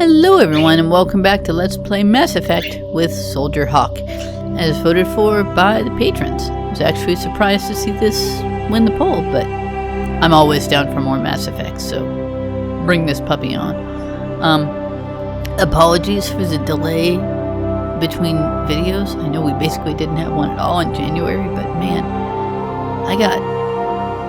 Hello everyone and welcome back to Let's Play Mass Effect with Soldierhawke, as voted for by the patrons. I was actually surprised to see this win the poll, but I'm always down for more Mass Effect, so bring this puppy on. Apologies for the delay between videos. I know we basically didn't have one at all in January, but man, I got,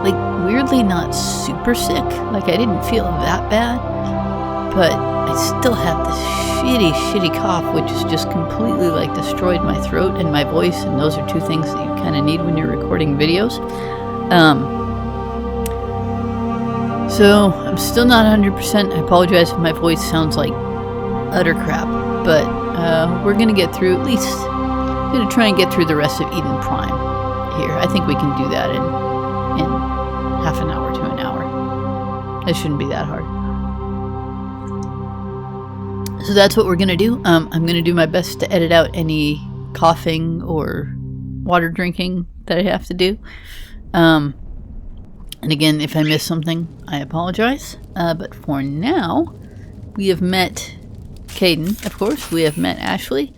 like, weirdly not super sick. Like, I didn't feel that bad, but I still have this shitty cough, which has just completely, like, destroyed my throat and my voice, and those are two things that you kind of need when you're recording videos. So, I'm still not 100%. I apologize if my voice sounds like utter crap, but we're going to get through, at least, I'm going to try and get through the rest of Eden Prime here. I think we can do that in half an hour to an hour. That shouldn't be that hard. So that's what we're going to do. I'm going to do my best to edit out any coughing or water drinking that I have to do. And again, if I miss something, I apologize. But for now, we have met Caden, of course. We have met Ashley.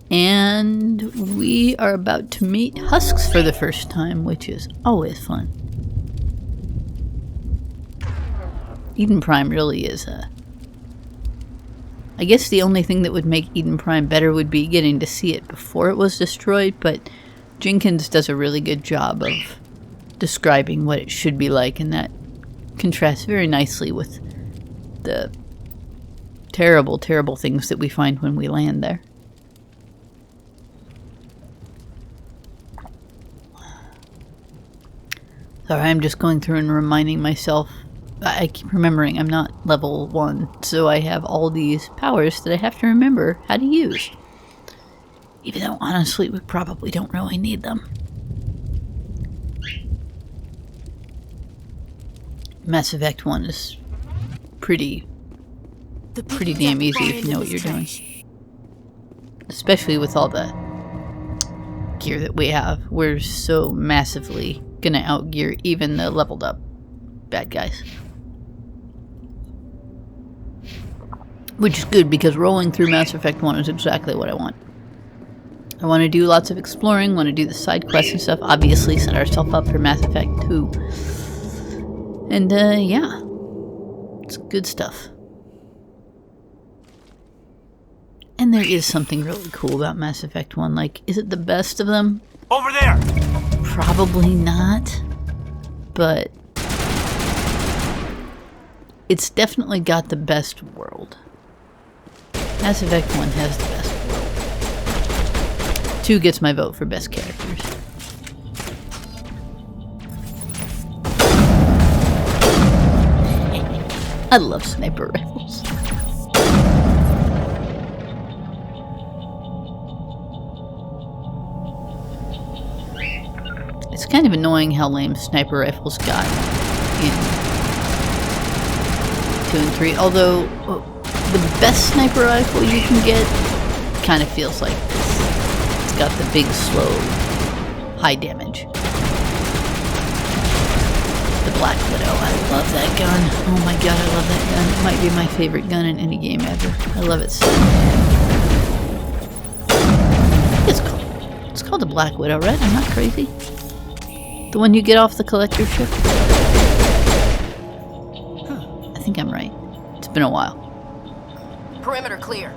And we are about to meet Husks for the first time, which is always fun. Eden Prime really is I guess the only thing that would make Eden Prime better would be getting to see it before it was destroyed, but Jenkins does a really good job of describing what it should be like, and that contrasts very nicely with the terrible, terrible things that we find when we land there. Sorry, I'm just going through and reminding myself. I keep remembering I'm not level 1, so I have all these powers that I have to remember how to use. Even though, honestly, we probably don't really need them. Mass Effect 1 is pretty damn easy if you know what you're doing. Especially with all the gear that we have. We're so massively gonna outgear even the leveled up bad guys. Which is good, because rolling through Mass Effect 1 is exactly what I want. I want to do lots of exploring, want to do the side quests and stuff, obviously set ourselves up for Mass Effect 2. And, yeah. It's good stuff. And there is something really cool about Mass Effect 1. Like, is it the best of them? Over there! Probably not. But it's definitely got the best world. Mass Effect 1 has the best world. 2 gets my vote for best characters. I love sniper rifles. It's kind of annoying how lame sniper rifles got in 2 and 3, although the best sniper rifle you can get kind of feels like this. It's got the big, slow, high damage. The Black Widow. I love that gun. Oh my god, I love that gun. It might be my favorite gun in any game ever. I love it so much. It's called the Black Widow, right? I'm not crazy. The one you get off the collector ship? I think I'm right. It's been a while. Perimeter clear.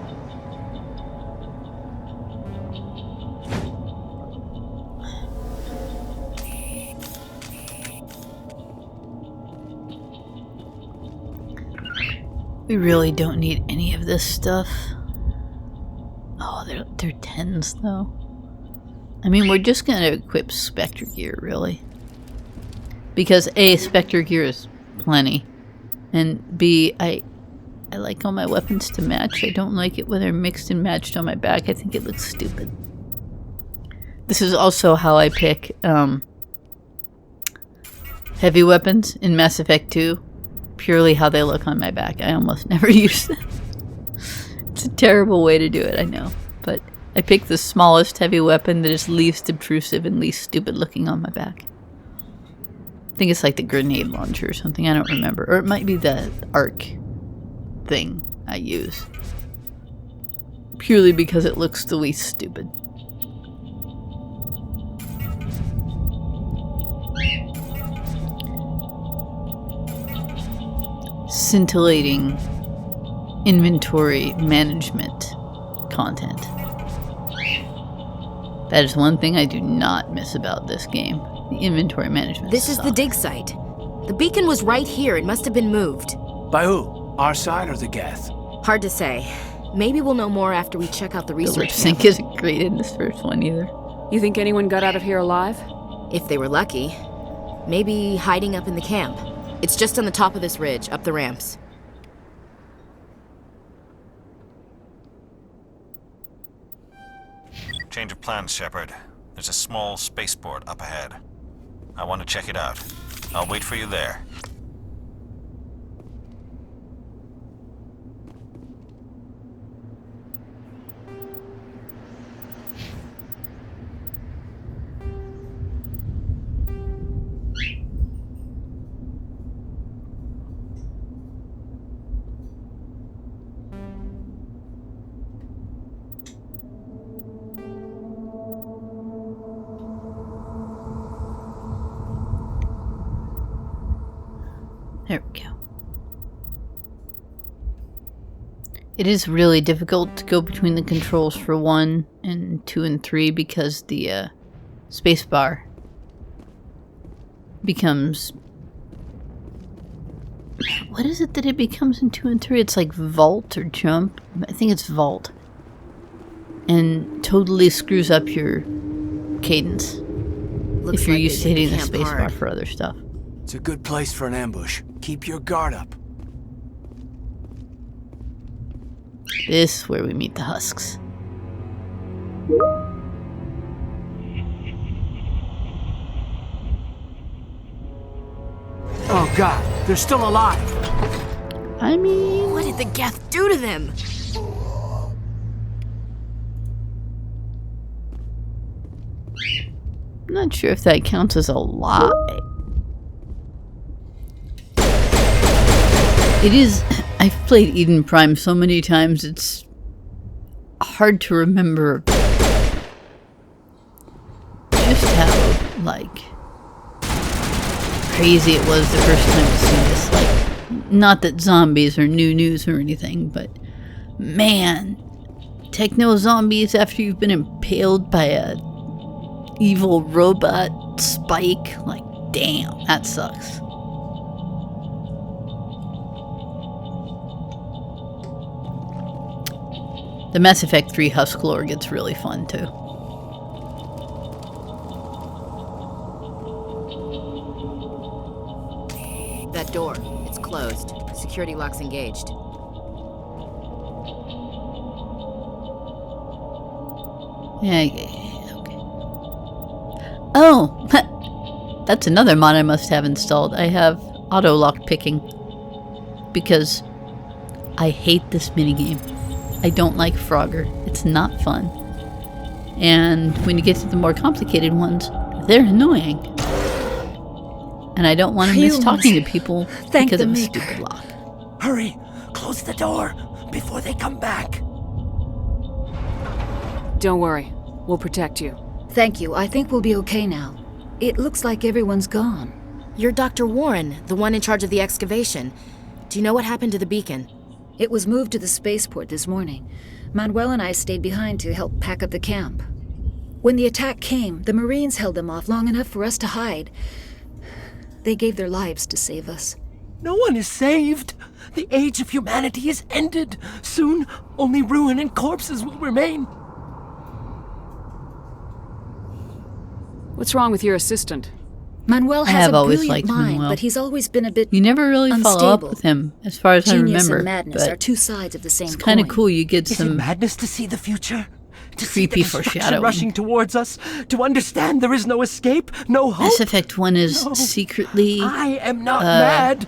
We really don't need any of this stuff. Oh, they're 10s though. I mean, we're just gonna equip Spectre gear, really. Because A, Spectre gear is plenty. And B, I like all my weapons to match. I don't like it when they're mixed and matched on my back. I think it looks stupid. This is also how I pick heavy weapons in Mass Effect 2. Purely how they look on my back. I almost never use them. It's a terrible way to do it, I know. But I pick the smallest heavy weapon that is least obtrusive and least stupid looking on my back. I think it's like the grenade launcher or something. I don't remember. Or it might be the arc thing. I use. Purely because it looks the least stupid. Scintillating inventory management content. That is one thing I do not miss about this game. The inventory management. This is the dig site. The beacon was right here. It must have been moved. By who? Our side or the Geth? Hard to say. Maybe we'll know more after we check out the The research lip camp. sync isn't great in this first one either. You think anyone got out of here alive? If they were lucky. Maybe hiding up in the camp. It's just on the top of this ridge, up the ramps. Change of plans, Shepard. There's a small spaceport up ahead. I want to check it out. I'll wait for you there. There we go. It is really difficult to go between the controls for 1 and 2 and 3 because the spacebar becomes... What is it that it becomes in 2 and 3? It's like vault or jump. I think it's vault. And totally screws up your cadence Looks if you're like used to they hit hitting the camp spacebar hard. for other stuff. It's a good place for an ambush. Keep your guard up. This is where we meet the husks. Oh god, they're still alive! I mean... What did the Geth do to them? I'm not sure if that counts as a lie. It is... I've played Eden Prime so many times, it's hard to remember just how, like, crazy it was the first time to see this. Like, not that zombies are new news or anything, but man, techno zombies after you've been impaled by a evil robot spike, like, damn, that sucks. The Mass Effect 3 Husk lore gets really fun, too. That door. It's closed. Security lock's engaged. Yeah, okay. Oh! That's another mod I must have installed. I have auto-lock picking. Because I hate this minigame. I don't like Frogger. It's not fun. And when you get to the more complicated ones, they're annoying. And I don't want to miss talking to people because of a stupid lock. Hurry! Close the door before they come back! Don't worry. We'll protect you. Thank you. I think we'll be okay now. It looks like everyone's gone. You're Dr. Warren, the one in charge of the excavation. Do you know what happened to the beacon? It was moved to the spaceport this morning. Manuel and I stayed behind to help pack up the camp. When the attack came, the Marines held them off long enough for us to hide. They gave their lives to save us. No one is saved! The age of humanity is ended! Soon, only ruin and corpses will remain! What's wrong with your assistant? Manuel I has have a always brilliant liked mind, Manuel. but he's always been a bit You never really follow up unstable. with him, as far as I Genius remember. and madness But are two sides of the same it's coin. kind of cool you get Is it some... madness to see the future? To see creepy the destruction foreshadowing. rushing towards us? To understand there is no escape? No hope? Mass Effect 1 is No. secretly... I am not mad!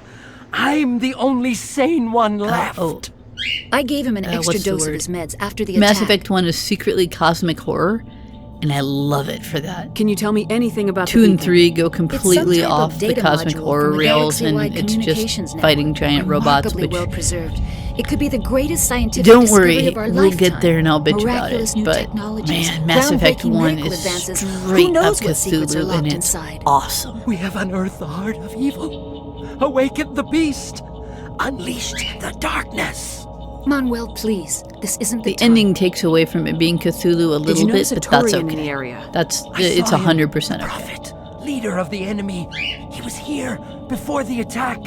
I'm the only sane one left! I gave him an extra what's the dose of word? his meds after the Mass attack. Effect 1 is secretly cosmic horror, and I love it for that. Can you tell me anything about 2 the and beacon? 3 go It's completely some type off of the data cosmic module horror from a rails, and galaxy-wide it's just communications fighting network, giant robots, remarkably which... well preserved. It could be the greatest scientific Don't discovery worry, of our we'll lifetime. get there and I'll bitch about it. Miraculous new But technologies, man, Mass Effect groundbreaking 1 medical is advances. straight Who knows up what secrets are Cthulhu, locked and it's inside? awesome. We have unearthed the heart of evil, awakened the beast, unleashed the darkness. Manuel, please. This isn't the The time. ending takes away from it being Cthulhu a Did little you bit, notice a but that's Turian in okay. the area? It's I saw him, 100% okay. Prophet, leader of the enemy. He was here before the attack.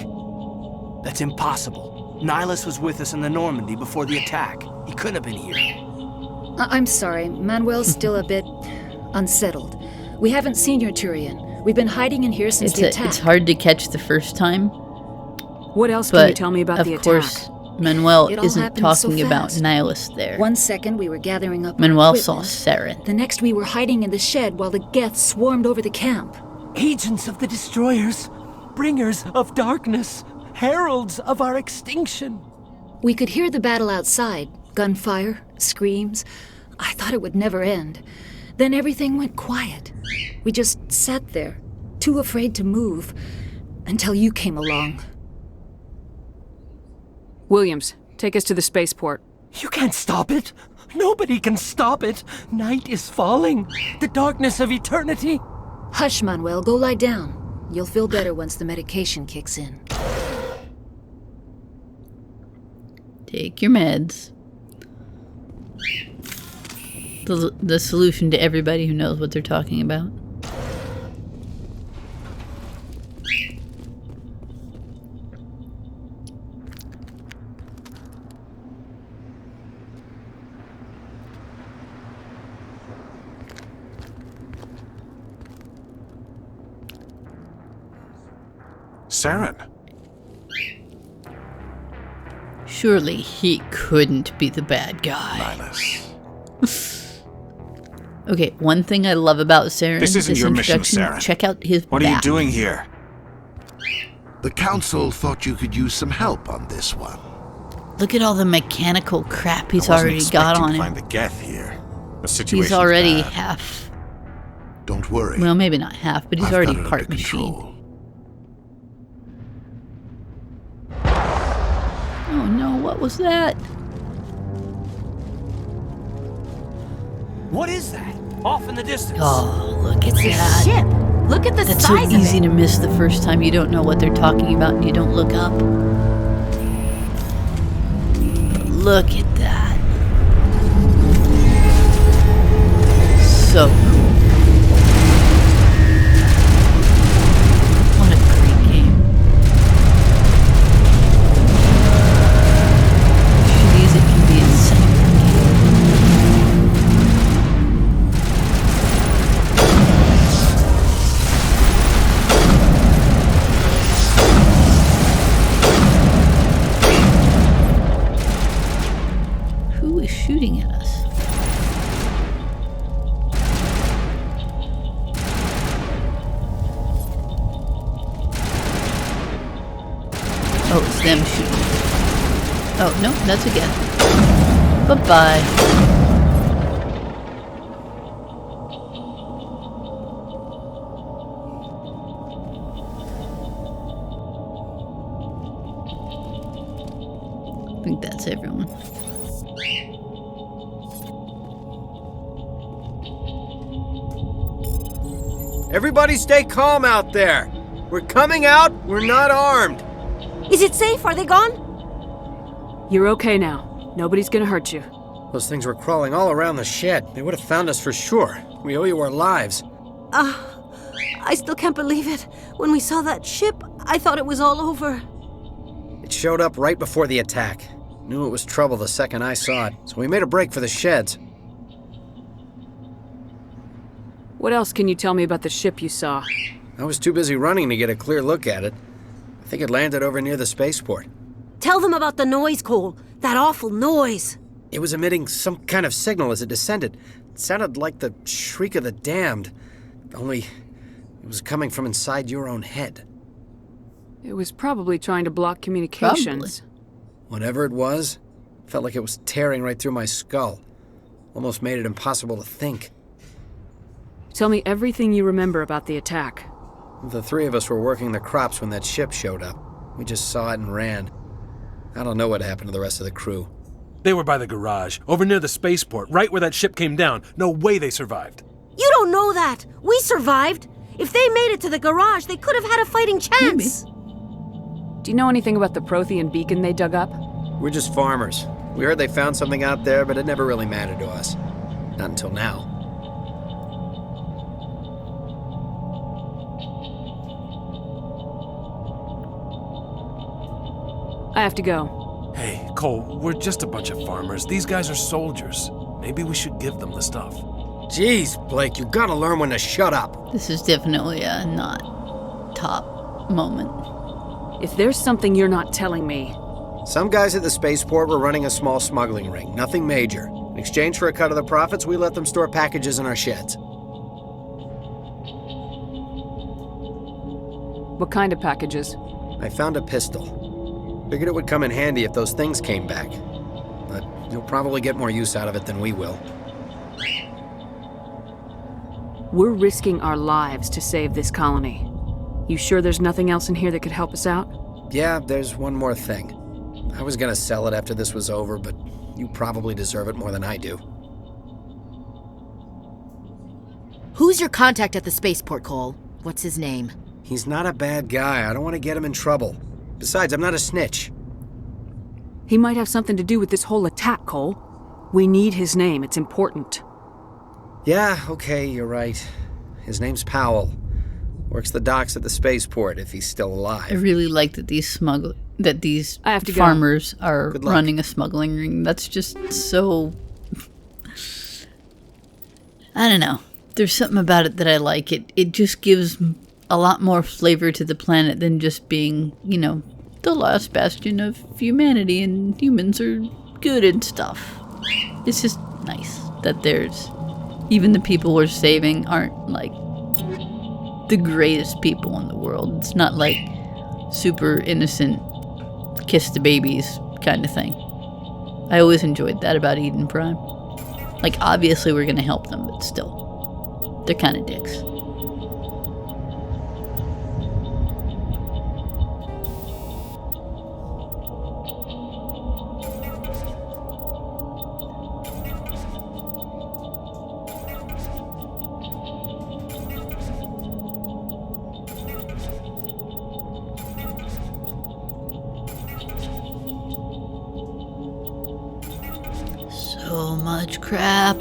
That's impossible. Nihilus was with us in the Normandy before the attack. He couldn't have been here. I'm sorry. Manuel's still a bit unsettled. We haven't seen your Turian. We've been hiding in here since the attack. It's hard to catch the first time, What else can but you tell me about the of attack? course, Manuel It all isn't happened so talking about fast. Nihilus there. One second we were gathering up our Manuel saw equipment. Saren. The next we were hiding in the shed while the Geth swarmed over the camp. Agents of the destroyers, bringers of darkness, heralds of our extinction. We could hear the battle outside. Gunfire, screams. I thought it would never end. Then everything went quiet. We just sat there, too afraid to move, until you came along. Williams, take us to the spaceport. You can't stop it. Nobody can stop it. Night is falling. The darkness of eternity. Hush, Manuel, go lie down. You'll feel better once the medication kicks in. Take your meds. The solution to everybody who knows what they're talking about. Saren. Surely he couldn't be the bad guy. Nihilus. Okay, one thing I love about Saren. This isn't your mission, introduction, Saren. Check out his What are you back. doing here? The council thought you could use some help on this one. Look at all the mechanical crap he's I wasn't already got expecting on to him. find the Geth here. The situation's He's already bad. half. Don't worry. Well, maybe not half, but he's I've already got it part under machine. control. Oh no, what was that? What is that? Off in the distance. Oh, look at It's a that. ship. Look at the That's so size easy of it. to miss the first time you don't know what they're talking about and you don't look up. Look at that. So cool. What a great game. Shitty as it can be, it's such a good game. Who is shooting at us? Oh, it's them shooting. Oh, no, that's a Geth. Bye-bye. I think that's everyone. Everybody stay calm out there. We're coming out. We're not armed. Is it safe? Are they gone? You're okay now. Nobody's gonna hurt you. Those things were crawling all around the shed. They would have found us for sure. We owe you our lives. I still can't believe it. When we saw that ship, I thought it was all over. It showed up right before the attack. Knew it was trouble the second I saw it, so we made a break for the sheds. What else can you tell me about the ship you saw? I was too busy running to get a clear look at it. I think it landed over near the spaceport. Tell them about the noise, Cole. That awful noise. It was emitting some kind of signal as it descended. It sounded like the shriek of the damned, only it was coming from inside your own head. It was probably trying to block communications. Whatever it was, felt like it was tearing right through my skull. Almost made it impossible to think. Tell me everything you remember about the attack. The three of us were working the crops when that ship showed up. We just saw it and ran. I don't know what happened to the rest of the crew. They were by the garage, over near the spaceport, right where that ship came down. No way they survived. You don't know that. We survived. If they made it to the garage, they could have had a fighting chance. Maybe. Do you know anything about the Prothean beacon they dug up? We're just farmers. We heard they found something out there, but it never really mattered to us. Not until now. I have to go. Hey, Cole, we're just a bunch of farmers. These guys are soldiers. Maybe we should give them the stuff. Jeez, Blake, you gotta learn when to shut up. This is definitely a not top moment. If there's something you're not telling me... Some guys at the spaceport were running a small smuggling ring, nothing major. In exchange for a cut of the profits, we let them store packages in our sheds. What kind of packages? I found a pistol. Figured it would come in handy if those things came back. But you'll probably get more use out of it than we will. We're risking our lives to save this colony. You sure there's nothing else in here that could help us out? Yeah, there's one more thing. I was gonna sell it after this was over, but you probably deserve it more than I do. Who's your contact at the spaceport, Cole? What's his name? He's not a bad guy. I don't want to get him in trouble. Besides, I'm not a snitch. He might have something to do with this whole attack, Cole. We need his name. It's important. Yeah, okay, you're right. His name's Powell. Works the docks at the spaceport if he's still alive. I really like that these I have to go. farmers are Good luck. running a smuggling ring. That's just so... I don't know. There's something about it that I like. It just gives a lot more flavor to the planet than just being, you know, the last bastion of humanity and humans are good and stuff. It's just nice that there's... Even the people we're saving aren't, like, the greatest people in the world. It's not like super innocent, kiss the babies kind of thing. I always enjoyed that about Eden Prime. Like, obviously we're gonna help them, but still. They're kind of dicks. So much crap.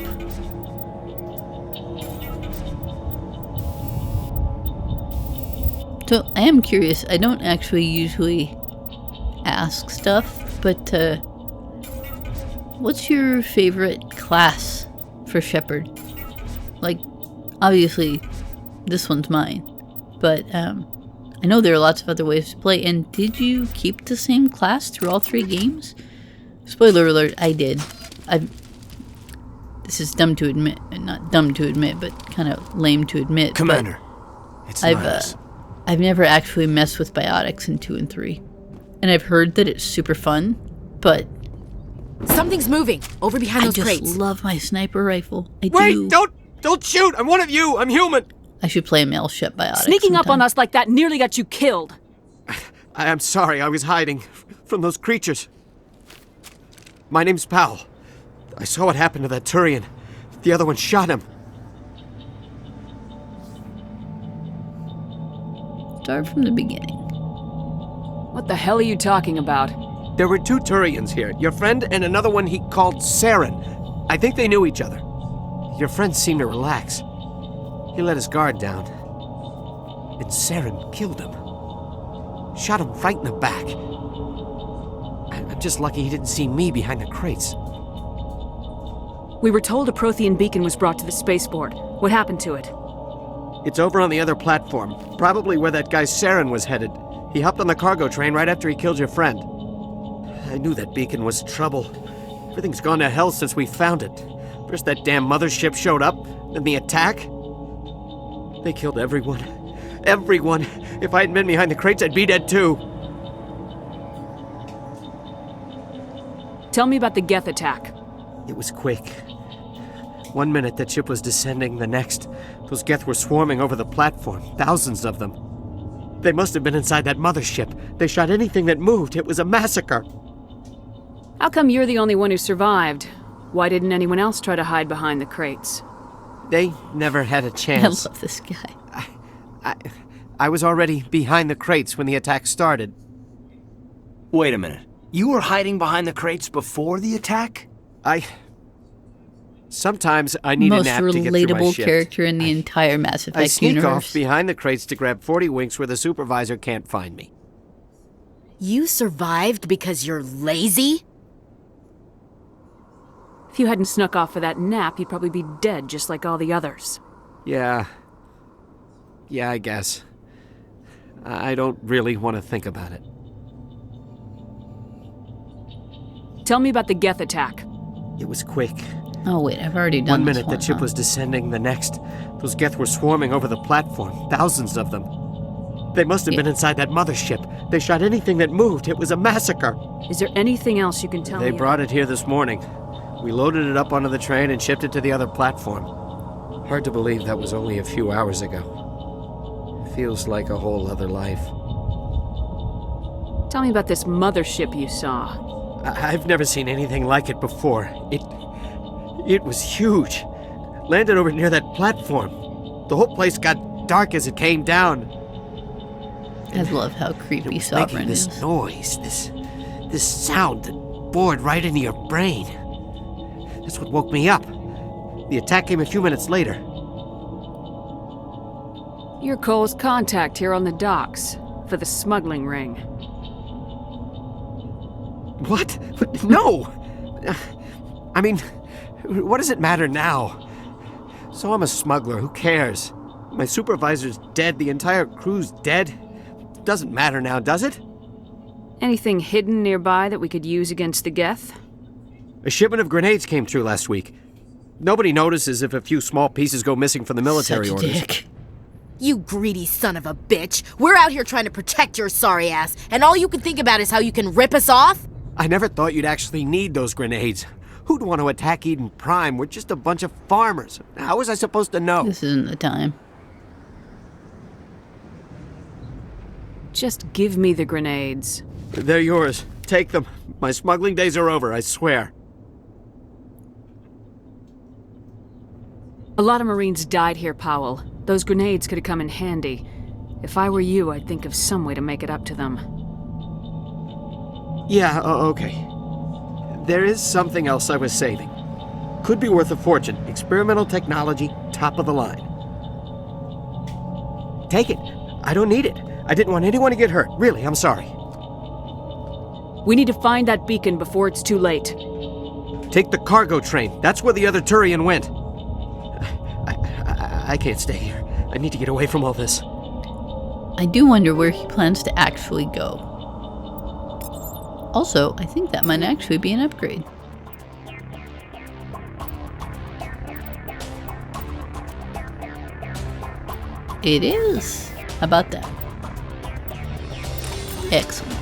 So I am curious. I don't actually usually ask stuff, but what's your favorite class for Shepherd? Like, obviously, this one's mine, but I know there are lots of other ways to play. And did you keep the same class through all 3 games? Spoiler alert, I did. This is dumb to admit, not dumb to admit, but kind of lame to admit. Commander, it's nice. I've never actually messed with biotics in 2 and 3. And I've heard that it's super fun, but... Something's moving over behind those I crates. just love my sniper rifle. Wait, don't shoot! I'm one of you! I'm human! I should play a male Shep biotic Sneaking up on sometime. us like that nearly got you killed. I'm sorry, I was hiding from those creatures. My name's Powell. I saw what happened to that Turian. The other one shot him. Start from the beginning. What the hell are you talking about? There were 2 Turians here. Your friend and another one he called Saren. I think they knew each other. Your friend seemed to relax. He let his guard down. And Saren killed him. Shot him right in the back. I'm just lucky he didn't see me behind the crates. We were told a Prothean beacon was brought to the spaceport. What happened to it? It's over on the other platform, probably where that guy Saren was headed. He hopped on the cargo train right after he killed your friend. I knew that beacon was trouble. Everything's gone to hell since we found it. First that damn mothership showed up, then the attack. They killed everyone. Everyone. If I hadn't been behind the crates, I'd be dead too. Tell me about the Geth attack. It was quick. One minute that ship was descending, the next, those Geth were swarming over the platform, thousands of them. They must have been inside that mothership. They shot anything that moved. It was a massacre. How come you're the only one who survived? Why didn't anyone else try to hide behind the crates? They never had a I chance. love this guy. I was already behind the crates when the attack started. Wait a minute. You were hiding behind the crates before the attack? Sometimes I need a Most nap to get through my relatable shift. character in the entire Mass Effect I sneak universe. off behind the crates to grab 40 winks where the supervisor can't find me. You survived because you're lazy? If you hadn't snuck off for that nap, you'd probably be dead just like all the others. Yeah, I guess. I don't really want to think about it. Tell me about the Geth attack. It was quick. Oh wait, I've already done One this minute one, that ship huh? was descending, the next, those Geth were swarming over the platform, thousands of them. They must have been inside that mothership. They shot anything that moved. It was a massacre. Is there anything else you can tell me? They brought it here this morning. We loaded it up onto the train and shipped it to the other platform. Hard to believe that was only a few hours ago. Feels like a whole other life. Tell me about this mothership you saw. I've never seen anything like it before. It was huge. Landed over near that platform. The whole place got dark as it came down. I love how creepy Making Sovereign this is. noise, this sound that bored right into your brain. That's what woke me up. The attack came a few minutes later. You're Cole's contact here on the docks for the smuggling ring. What? No! I mean, what does it matter now? So I'm a smuggler, who cares? My supervisor's dead, the entire crew's dead. Doesn't matter now, does it? Anything hidden nearby that we could use against the Geth? A shipment of grenades came through last week. Nobody notices if a few small pieces go missing from the military Such a orders. dick. You greedy son of a bitch. We're out here trying to protect your sorry ass, and all you can think about is how you can rip us off? I never thought you'd actually need those grenades. Who'd want to attack Eden Prime? We're just a bunch of farmers. How was I supposed to know? This isn't the time. Just give me the grenades. They're yours. Take them. My smuggling days are over, I swear. A lot of Marines died here, Powell. Those grenades could have come in handy. If I were you, I'd think of some way to make it up to them. Yeah, okay. There is something else I was saving. Could be worth a fortune. Experimental technology, top of the line. Take it. I don't need it. I didn't want anyone to get hurt. Really, I'm sorry. We need to find that beacon before it's too late. Take the cargo train. That's where the other Turian went. I can't stay here. I need to get away from all this. I do wonder where he plans to actually go. Also, I think that might actually be an upgrade. It is. How about that? Excellent.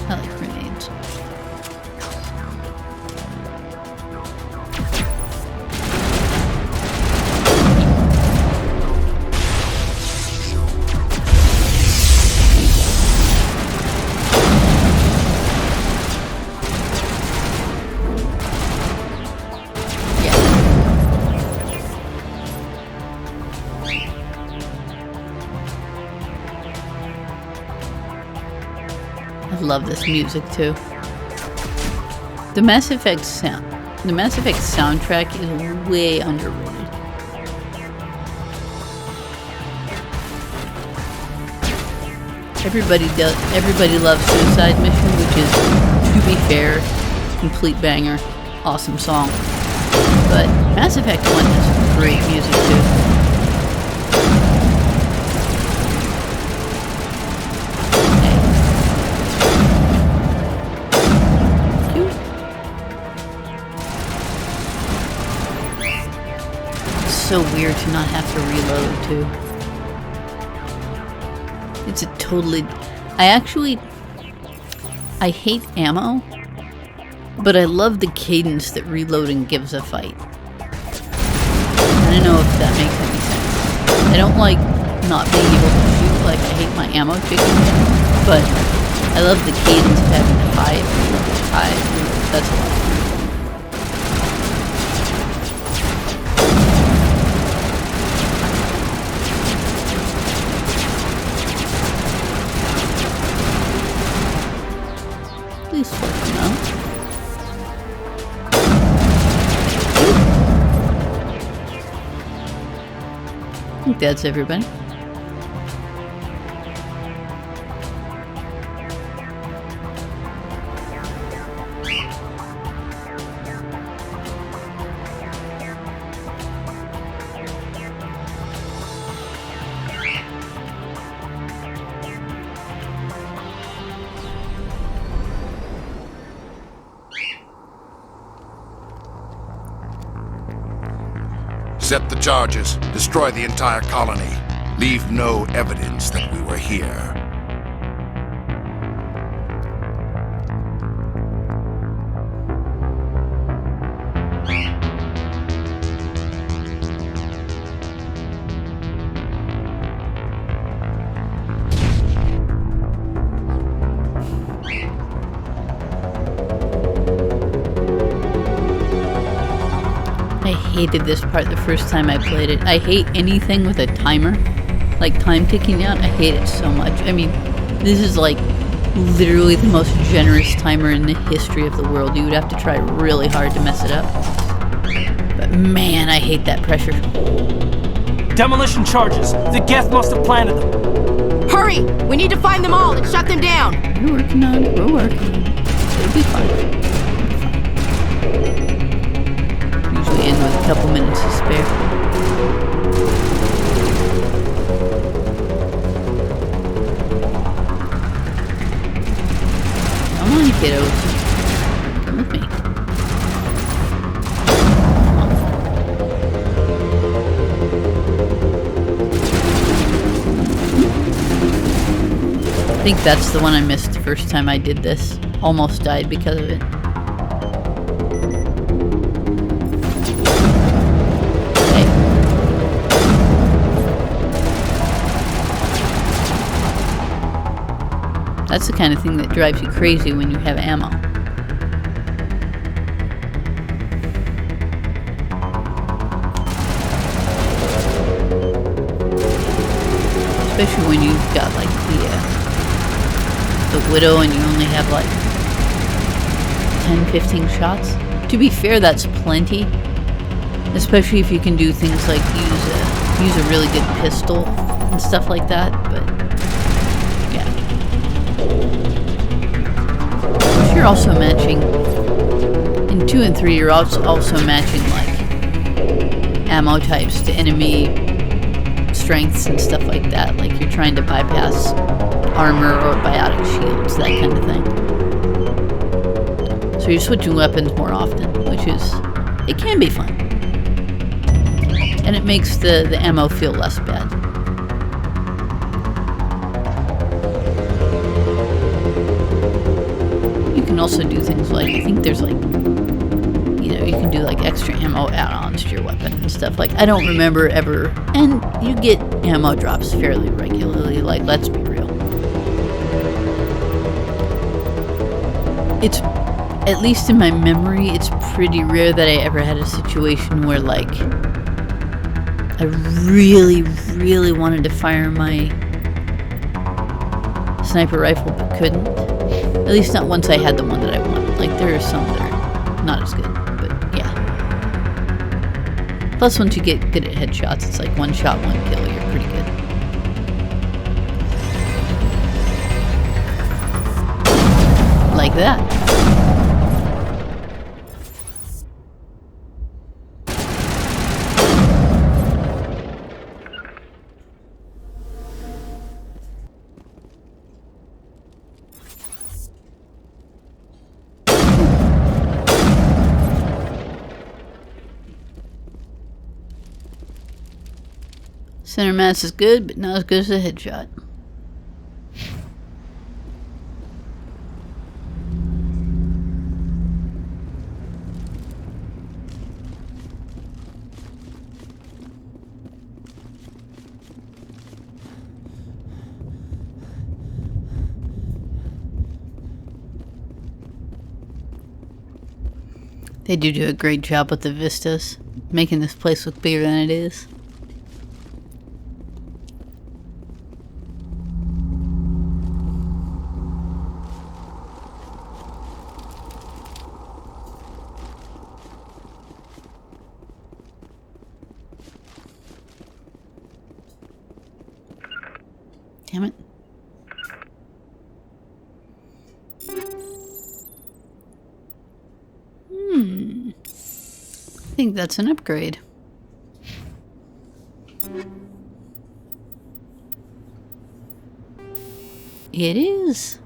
I like grenades. I love this music too. The Mass Effect soundtrack is way underrated. Everybody loves Suicide Mission, which is, to be fair, complete banger, awesome song. But Mass Effect 1 has great music too. So weird to not have to reload too. It's a totally... I hate ammo, But I love the cadence that reloading gives a fight. I don't know if that makes any sense. I don't like not being able to shoot, like I hate my ammo ticking, but I love the cadence of having to hide. That's a lot of fun. Please sort them out. I think that's everybody. Set the charges. Destroy the entire colony. Leave no evidence that we were here. I hated this part the first time I played it. I hate anything with a timer, like time ticking down. I hate it so much. I mean, this is like literally the most generous timer in the history of the world. You would have to try really hard to mess it up. But man, I hate that pressure. Demolition charges. The Geth must have planted them. Hurry! We need to find them all and shut them down! We're working on it. We're working on it. It'll be fine. Usually end with a couple minutes to spare. Come on, kiddos. Come with me. I think that's the one I missed the first time I did this. Almost died because of it. That's the kind of thing that drives you crazy when you have ammo. Especially when you've got like the Widow and you only have like 10-15 shots. To be fair, that's plenty. Especially if you can do things like use a really good pistol and stuff like that, but you're also matching in 2 and 3. You're also matching like ammo types to enemy strengths and stuff like that. Like you're trying to bypass armor or biotic shields, that kind of thing. So you're switching weapons more often, which it can be fun, and it makes the ammo feel less bad. You can also do things like, I think there's like, you can do like extra ammo add-ons to your weapon and stuff. Like, I don't remember ever, and you get ammo drops fairly regularly, like, let's be real. It's, at least in my memory, it's pretty rare that I ever had a situation where like, I really, really wanted to fire my sniper rifle but couldn't. At least not once I had the one that I wanted. Like, there are some that are not as good, but yeah. Plus, once you get good at headshots, it's like one shot, one kill, you're pretty good. Like that. Center mass is good, but not as good as a headshot. They do a great job with the vistas, making this place look bigger than it is. Damn it. I think that's an upgrade. It is.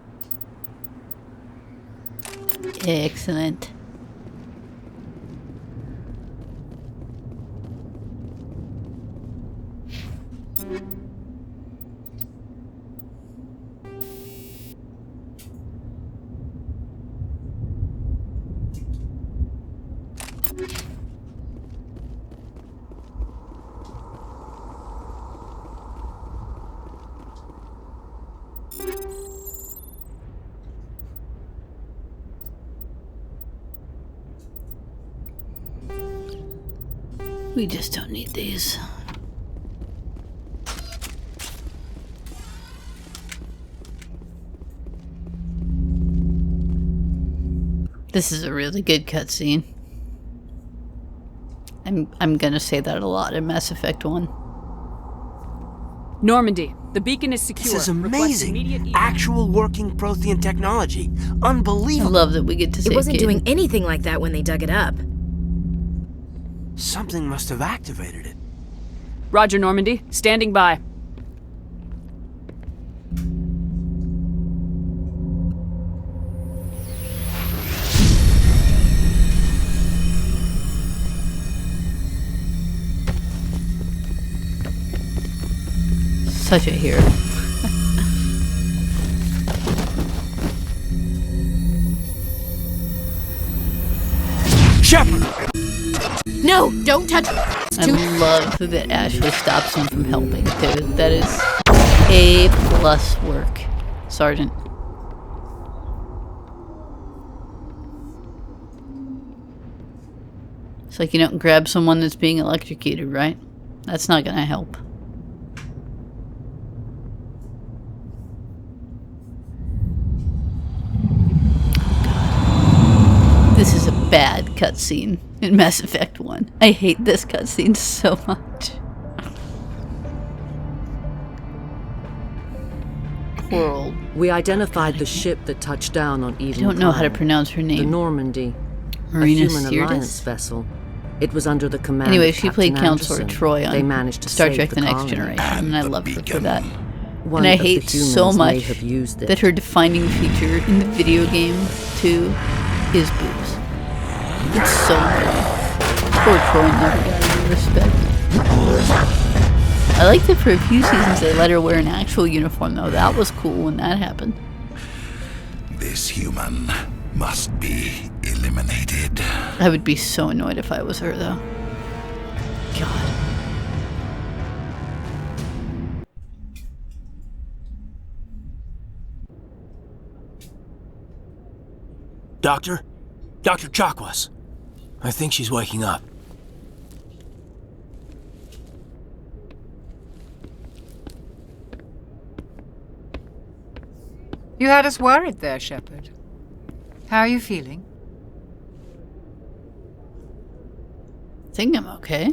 Excellent. We just don't need these. This is a really good cutscene. I'm gonna say that a lot in Mass Effect 1. Normandy, the beacon is secure. This is amazing. Actual working Prothean technology. I Unbelievable. love that we get to see It wasn't Caden. doing anything like that when they dug it up. Something must have activated it. Roger, Normandy. Standing by. Such a hero. Shep! No, don't touch. I love that Ashley stops him from helping too. That is A+ work, Sergeant. It's like you don't grab someone that's being electrocuted, right? That's not gonna help. This is a bad cutscene in Mass Effect 1. I hate this cutscene so much. Poor old. We identified the ship that touched down on Eden. I don't know how to pronounce her The name. Normandy. Marina a human Sirtis? alliance vessel. It was under the command Anyway, of she played Captain Counselor Anderson. Troy They on managed to Star save Trek The Next colony. Generation, and I love her for that. One And I of the hate so humans may much have used it. that her defining feature in the video game, too, is boobs. It's so annoying. Poor Troy never got any respect. I liked it for a few seasons they let her wear an actual uniform, though. That was cool when that happened. This human must be eliminated. I would be so annoyed if I was her, though. God. Doctor? Dr. Chakwas. I think she's waking up. You had us worried there, Shepard. How are you feeling? I think I'm okay.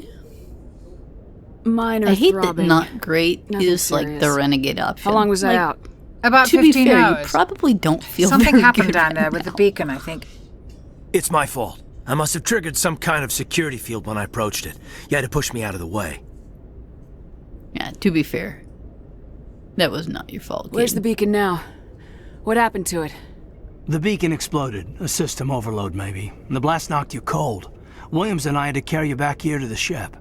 Mine are I hate throbbing. that not great Nothing is like the serious. renegade option. How long was I Like, out? About to be 15 fair, hours. you probably don't feel Something very happened good down there right with the now. beacon, I think. It's my fault. I must have triggered some kind of security field when I approached it. You had to push me out of the way. Yeah, to be fair, that was not your fault. Where's kid. the beacon now? What happened to it? The beacon exploded. A system overload, maybe. The blast knocked you cold. Williams and I had to carry you back here to the Shep.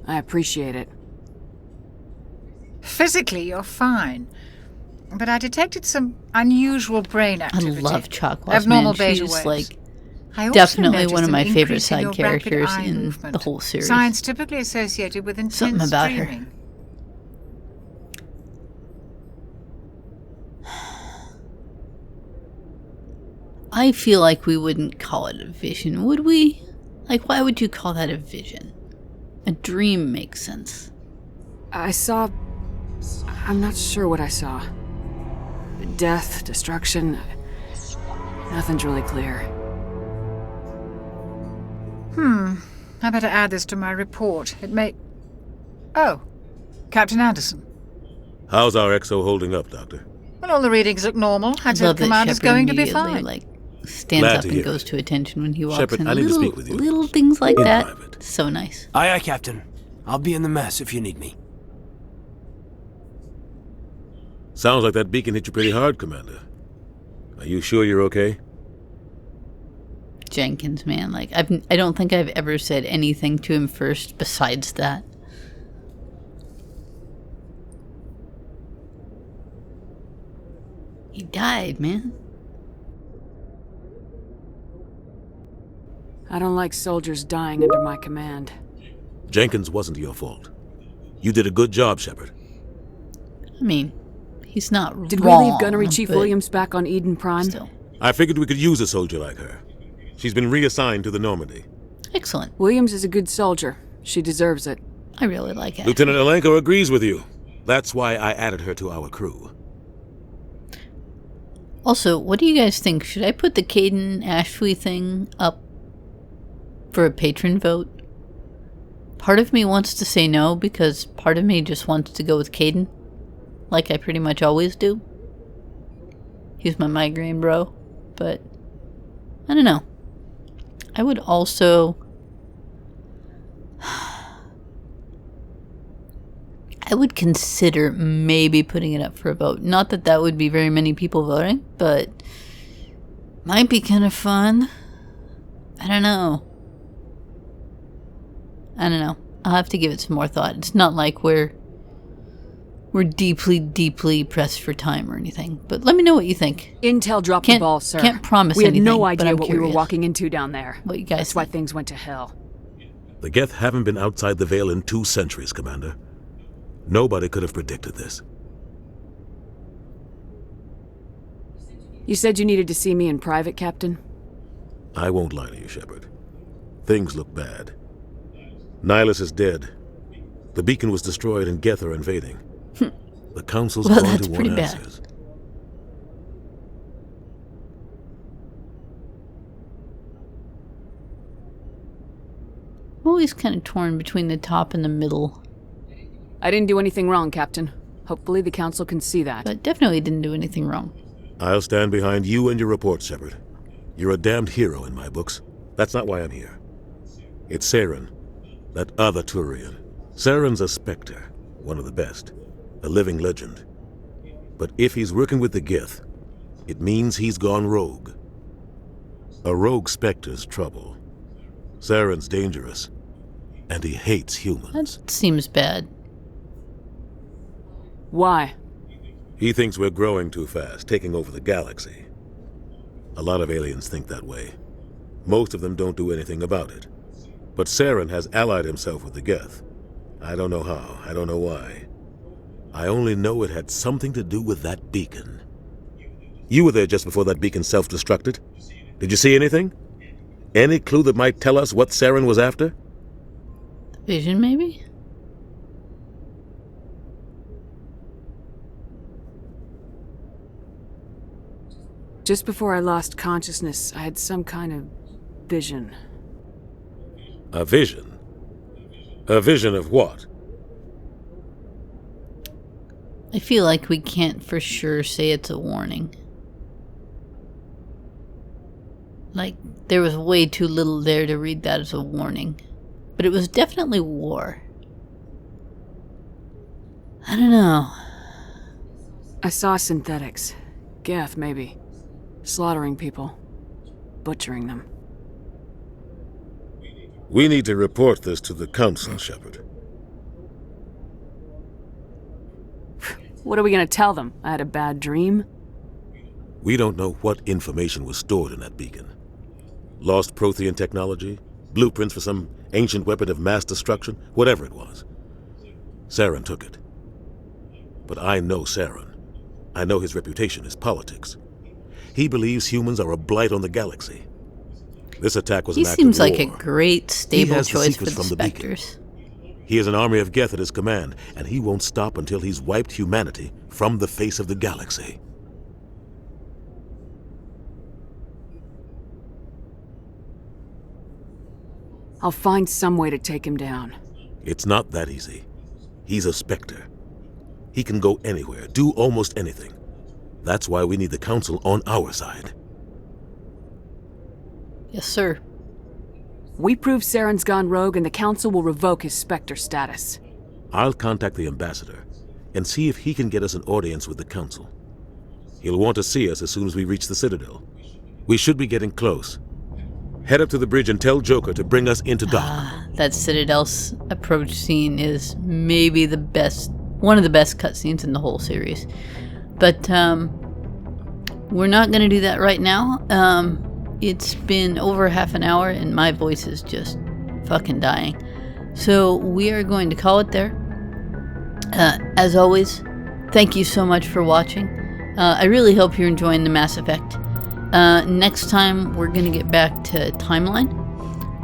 I appreciate it. Physically, you're fine. But I detected some unusual brain I activity. love Chakwas, Abnormal man. beta She's waves. like I also definitely noticed one of an my favorite increase in side your rapid characters eye in movement. the whole series. Signs typically associated with intense Something about her. dreaming. I feel like we wouldn't call it a vision, would we? Like, why would you call that a vision? A dream makes sense. I saw... I'm not sure what I saw. Death, destruction... Nothing's really clear. I better add this to my report. It may... Oh, Captain Anderson. How's our XO holding up, Doctor? Well, all the readings look normal. I'd say Love the that commander's Shepard going to be immediately, fine. like, stands Glad up to and hear goes it. to attention when he walks Shepard, in. I need to little, speak with you. Little things like In that. private. So nice. Aye, aye, Captain. I'll be in the mess if you need me. Sounds like that beacon hit you pretty hard, Commander. Are you sure you're okay? Jenkins, man. Like, I don't think I've ever said anything to him first besides that. He died, man. I don't like soldiers dying under my command. Jenkins wasn't your fault. You did a good job, Shepard. I mean, he's not Did wrong, we leave Gunnery Chief but Williams back on Eden Prime? still. I figured we could use a soldier like her. She's been reassigned to the Normandy. Excellent. Williams is a good soldier. She deserves it. I really like it. Lieutenant Alenko agrees with you. That's why I added her to our crew. Also, what do you guys think? Should I put the Caden Ashby thing up for a patron vote? Part of me wants to say no, because part of me just wants to go with Caden. Like I pretty much always do. He's my migraine bro. But, I don't know. I would also... I would consider maybe putting it up for a vote. Not that that would be very many people voting, but might be kind of fun. I don't know. I'll have to give it some more thought. It's not like we're deeply, deeply pressed for time or anything. But let me know what you think. Intel dropped the ball, sir. Can't promise we had anything, no but idea I'm what we were curious walking into down there. what you guys That's why think. things went to hell. The Geth haven't been outside the Veil in 2 centuries, Commander. Nobody could have predicted this. You said you needed to see me in private, Captain? I won't lie to you, Shepard. Things look bad. Nihilus is dead. The beacon was destroyed and Geth are invading. The Council's Well, going that's to want pretty bad. answers. I'm always kind of torn between the top and the middle. I didn't do anything wrong, Captain. Hopefully the Council can see that. But definitely didn't do anything wrong. I'll stand behind you and your report, Shepard. You're a damned hero in my books. That's not why I'm here. It's Saren, that other Turian. Saren's a Spectre, one of the best, a living legend. But if he's working with the Geth, it means he's gone rogue. A rogue Spectre's trouble. Saren's dangerous, and he hates humans. That seems bad. Why? He thinks we're growing too fast, taking over the galaxy. A lot of aliens think that way. Most of them don't do anything about it. But Saren has allied himself with the Geth. I don't know how, I don't know why. I only know it had something to do with that beacon. You were there just before that beacon self-destructed. Did you see anything? Any clue that might tell us what Saren was after? Vision, maybe? Just before I lost consciousness, I had some kind of vision. A vision? A vision of what? I feel like we can't for sure say it's a warning. Like, there was way too little there to read that as a warning. But it was definitely war. I don't know. I saw synthetics. Geth, maybe. Slaughtering people. Butchering them. We need to report this to the Council, Shepard. What are we gonna tell them? I had a bad dream? We don't know what information was stored in that beacon. Lost Prothean technology? Blueprints for some ancient weapon of mass destruction? Whatever it was. Saren took it. But I know Saren. I know his reputation is politics. He believes humans are a blight on the galaxy. This attack was He an act seems of like a war. great, He stable has the choice for secrets the from the beacon. Spectres. He has an army of Geth at his command, and he won't stop until he's wiped humanity from the face of the galaxy. I'll find some way to take him down. It's not that easy. He's a Spectre. He can go anywhere, do almost anything. That's why we need the Council on our side. Yes, sir. We prove Saren's gone rogue and the Council will revoke his Spectre status. I'll contact the Ambassador and see if he can get us an audience with the Council. He'll want to see us as soon as we reach the Citadel. We should be getting close. Head up to the bridge and tell Joker to bring us into dock. That Citadel's approach scene is maybe the best, one of the best cutscenes in the whole series. But we're not going to do that right now. It's been over half an hour and my voice is just fucking dying. So we are going to call it there. As always, thank you so much for watching. I really hope you're enjoying the Mass Effect. Next time we're going to get back to Timeline.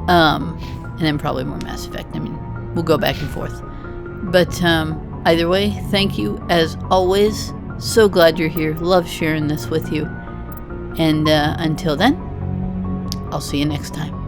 And then probably more Mass Effect. I mean, we'll go back and forth. But either way, thank you as always. So glad you're here. Love sharing this with you. And until then, I'll see you next time.